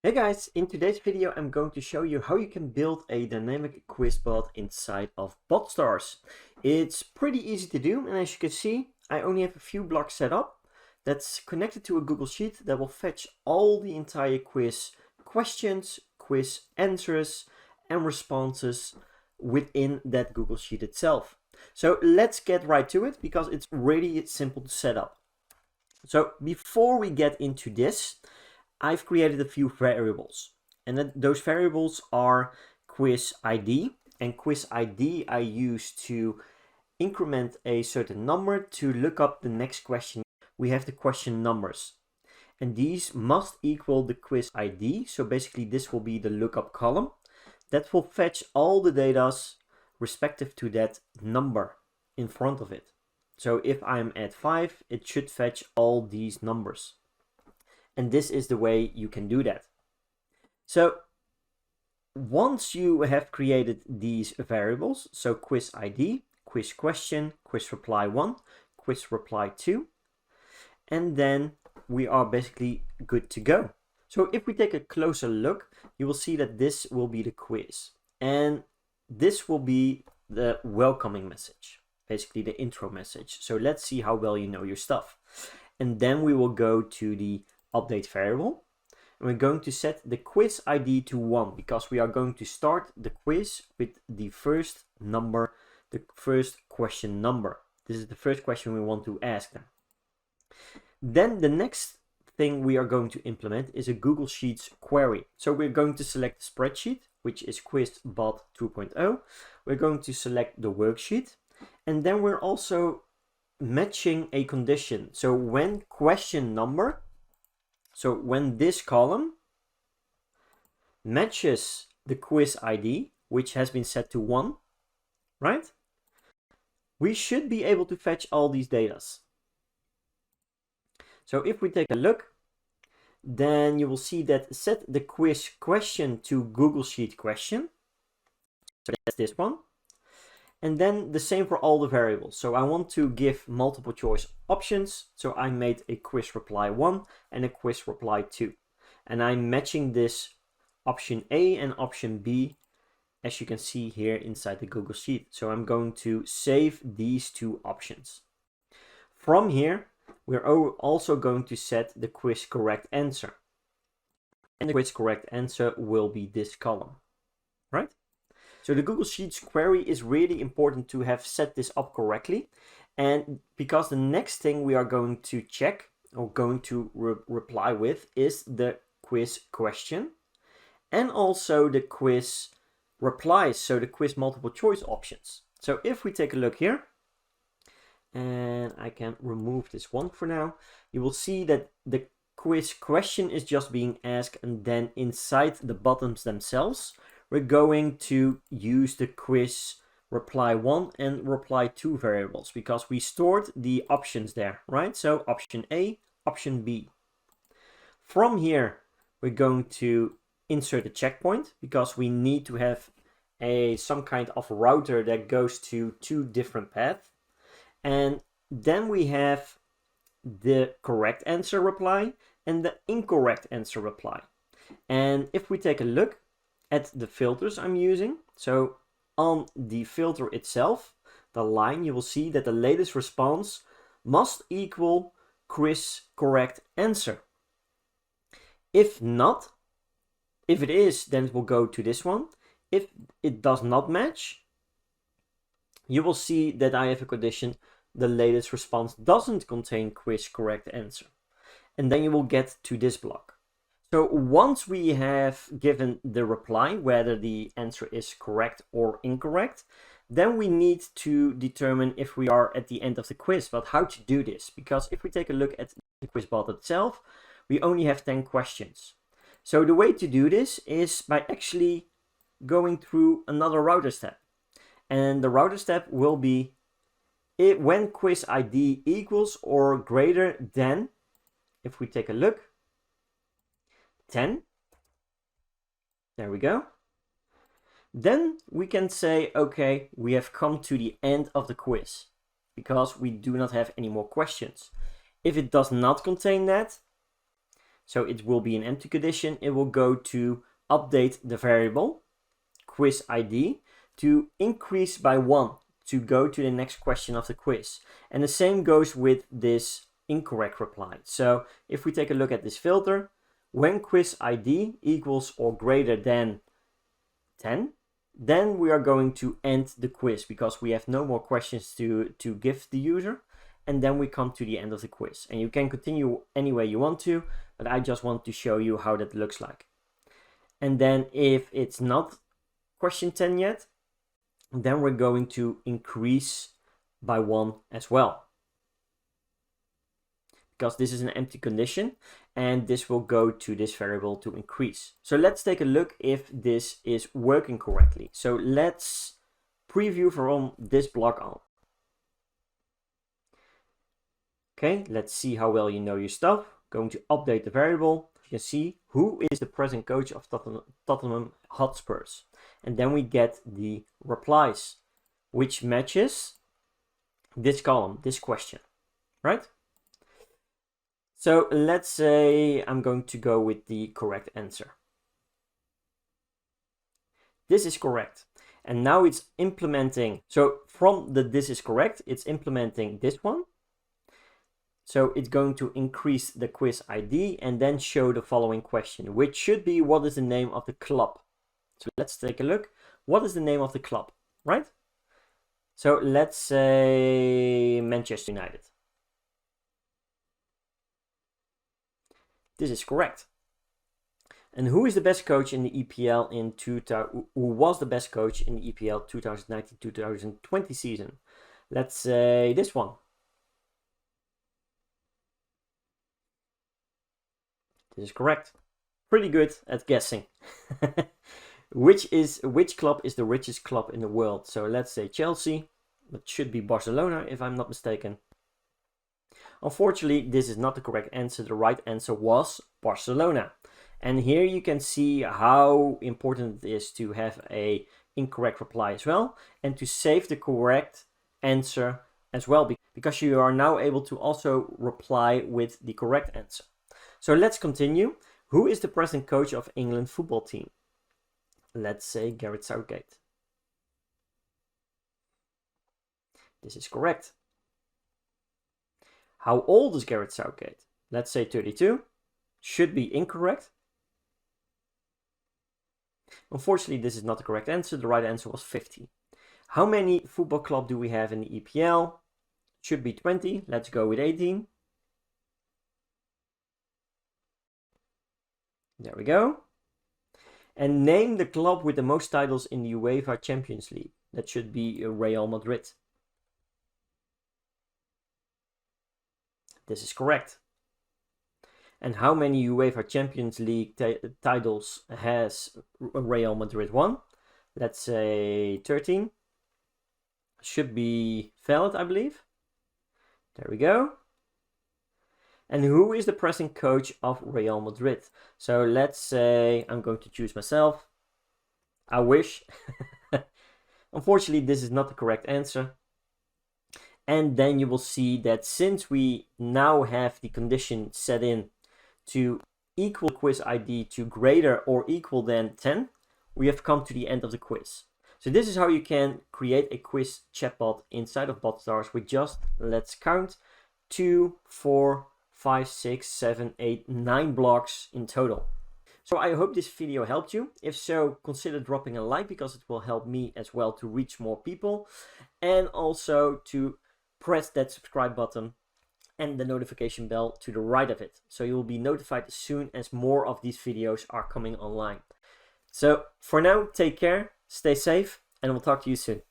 Hey guys, in today's video I'm going to show you how you can build a dynamic quiz bot inside of Botstars. It's pretty easy to do, and as you can see I only have a few blocks set up that's connected to a Google Sheet that will fetch all the entire quiz questions, quiz answers and responses within that Google Sheet itself. So let's get right to it because it's really simple to set up. So before we get into this, I've created a few variables, and those variables are quiz ID, and quiz ID I use to increment a certain number to look up the next question. We have the question numbers, and these must equal the quiz ID. So basically this will be the lookup column that will fetch all the data respective to that number in front of it. So if I'm at 5, it should fetch all these numbers. And this is the way you can do that. So once you have created these variables, so quiz ID, quiz question, quiz reply 1, quiz reply 2, and then we are basically good to go. So if we take a closer look, you will see that this will be the quiz. And this will be the welcoming message, basically the intro message. So let's see how well you know your stuff. And then we will go to the update variable, and we're going to set the quiz ID to 1 because we are going to start the quiz with the first number, the first question number. This is the first question we want to ask them. Then the next thing we are going to implement is a Google Sheets query. So we're going to select the spreadsheet, which is QuizBot 2.0. We're going to select the worksheet, and then we're also matching a condition. So when question number, so when this column matches the quiz ID, which has been set to 1, right? We should be able to fetch all these data. So if we take a look, then you will see that set the quiz question to Google Sheet question. So that's this one. And then the same for all the variables. So I want to give multiple choice options. So I made a quiz reply 1 and a quiz reply 2. And I'm matching this option A and option B, as you can see here inside the Google Sheet. So I'm going to save these two options. From here, we're also going to set the quiz correct answer. And the quiz correct answer will be this column, right? So the Google Sheets query is really important to have set this up correctly. And because the next thing we are going to check or going to reply with is the quiz question and also the quiz replies, so the quiz multiple choice options. So if we take a look here, and I can remove this one for now, you will see that the quiz question is just being asked, and then inside the buttons themselves, we're going to use the quiz reply 1 and reply 2 variables because we stored the options there, right? So option A, option B. From here, we're going to insert a checkpoint because we need to have some kind of router that goes to 2 different paths. And then we have the correct answer reply and the incorrect answer reply. And if we take a look at the filters I'm using, so on the filter itself, the line, you will see that the latest response must equal quiz correct answer. If not, if it is, then it will go to this one. If it does not match, you will see that I have a condition: the latest response doesn't contain quiz correct answer. And then you will get to this block. So once we have given the reply, whether the answer is correct or incorrect, then we need to determine if we are at the end of the quiz. But how to do this? Because if we take a look at the quiz bot itself, we only have 10 questions. So the way to do this is by actually going through another router step. And the router step will be when quiz ID equals or greater than, if we take a look, 10. There we go. Then we can say, okay, we have come to the end of the quiz because we do not have any more questions. If it does not contain that, So it will be an empty condition. It will go to update the variable quiz ID to increase by 1 to go to the next question of the quiz. And the same goes with this incorrect reply. So if we take a look at this filter, when quiz ID equals or greater than 10, then we are going to end the quiz because we have no more questions to give the user. And then we come to the end of the quiz. And you can continue any way you want to, but I just want to show you how that looks like. And then if it's not question 10 yet, then we're going to increase by 1 as well. Because this is an empty condition and this will go to this variable to increase. So let's take a look if this is working correctly. So let's preview from this block on. Okay, let's see how well you know your stuff. Going to update the variable. You can see who is the present coach of Tottenham Hotspurs. And then we get the replies, which matches this column, this question, right? So let's say I'm going to go with the correct answer. This is correct. And now it's implementing. So from the this is correct, it's implementing this one. So it's going to increase the quiz ID and then show the following question, which should be what is the name of the club? So let's take a look. What is the name of the club, right? So let's say Manchester United. This is correct. And who is the best coach in the EPL who was the best coach in the EPL 2019-2020 season? Let's say this one. This is correct. Pretty good at guessing. Which club is the richest club in the world? So let's say Chelsea. That should be Barcelona if I'm not mistaken. Unfortunately, this is not the correct answer. The right answer was Barcelona. And here you can see how important it is to have an incorrect reply as well and to save the correct answer as well, because you are now able to also reply with the correct answer. So let's continue. Who is the present coach of England football team? Let's say Gareth Southgate. This is correct. How old is Gareth Southgate? Let's say 32. Should be incorrect. Unfortunately, this is not the correct answer. The right answer was 50. How many football clubs do we have in the EPL? Should be 20. Let's go with 18. There we go. And name the club with the most titles in the UEFA Champions League. That should be Real Madrid. This is correct. And how many UEFA Champions League titles has Real Madrid won? Let's say 13. Should be valid, I believe. There we go. And who is the present coach of Real Madrid? So let's say I'm going to choose myself. I wish. Unfortunately, this is not the correct answer. And then you will see that since we now have the condition set in to equal quiz ID to greater or equal than 10, we have come to the end of the quiz. So this is how you can create a quiz chatbot inside of Botstar with just, let's count, 2, 4, 5, 6, 7, 8, 9 blocks in total. So I hope this video helped you. If so, consider dropping a like because it will help me as well to reach more people. And also to press that subscribe button and the notification bell to the right of it. So you will be notified as soon as more of these videos are coming online. So for now, take care, stay safe, and we'll talk to you soon.